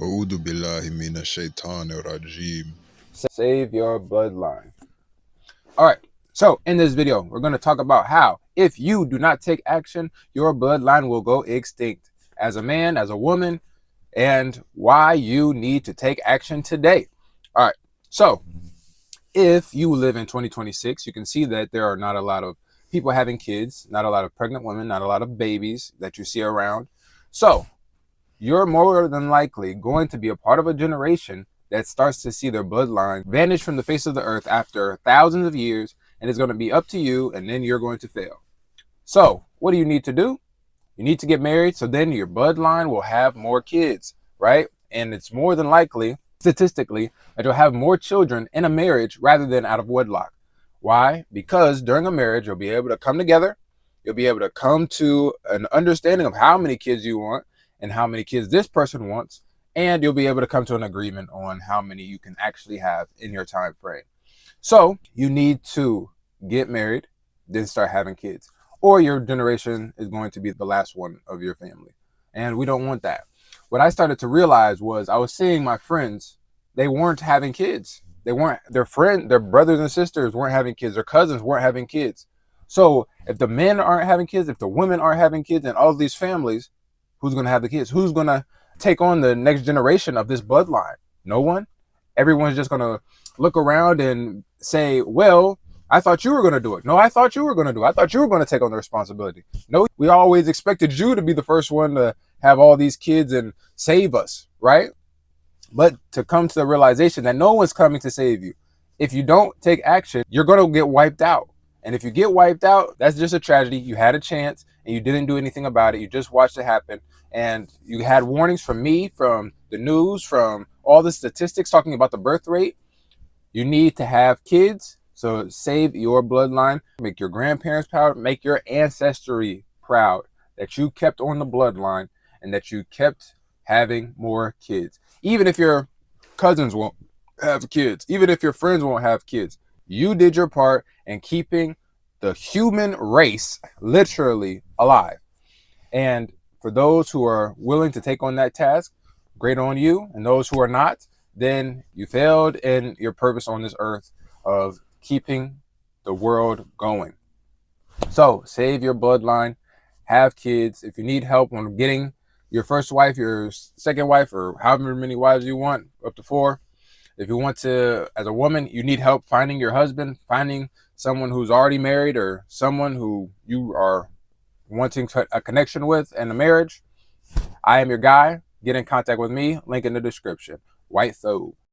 أعوذ بالله من الشيطان الرجيم. Save your bloodline. All right. So in this video, we're going to talk about how if you do not take action, your bloodline will go extinct as a man, as a woman, and why you need to take action today. All right. So if you live in 2026, you can see that there are not a lot of people having kids, not a lot of pregnant women, not a lot of babies that you see around. So you're more than likely going to be a part of a generation that starts to see their bloodline vanish from the face of the earth after thousands of years, and it's going to be up to you, and then you're going to fail. So what do you need to do? You need to get married, so then your bloodline will have more kids, right? And it's more than likely, statistically, that you'll have more children in a marriage rather than out of wedlock. Why? Because during a marriage, you'll be able to come together. You'll be able to come to an understanding of how many kids you want and how many kids this person wants, and you'll be able to come to an agreement on how many you can actually have in your time frame. So you need to get married, then start having kids, or your generation is going to be the last one of your family, and we don't want that. What I started to realize was I was seeing my friends, they weren't having kids. They weren't, their brothers and sisters weren't having kids, their cousins weren't having kids. So if the men aren't having kids, if the women aren't having kids in all of these families, who's going to have the kids? Who's going to take on the next generation of this bloodline? No one. Everyone's just going to look around and say, well, I thought you were going to do it. No, I thought you were going to do it. I thought you were going to take on the responsibility. No, we always expected you to be the first one to have all these kids and save us, right? But to come to the realization that no one's coming to save you. If you don't take action, you're going to get wiped out. And if you get wiped out, that's just a tragedy. You had a chance and you didn't do anything about it. You just watched it happen. And you had warnings from me, from the news, from all the statistics talking about the birth rate. You need to have kids. So save your bloodline, make your grandparents proud, make your ancestry proud that you kept on the bloodline and that you kept having more kids. Even if your cousins won't have kids, even if your friends won't have kids, you did your part in keeping the human race literally alive. And for those who are willing to take on that task, great on you. And those who are not, then you failed in your purpose on this earth of keeping the world going. So save your bloodline, have kids. If you need help on getting your first wife, your second wife, or however many wives you want, up to 4. If you want to, as a woman, you need help finding your husband, finding someone who's already married or someone who you are wanting a connection with in a marriage, I am your guy. Get in contact with me. Link in the description. White Thobe.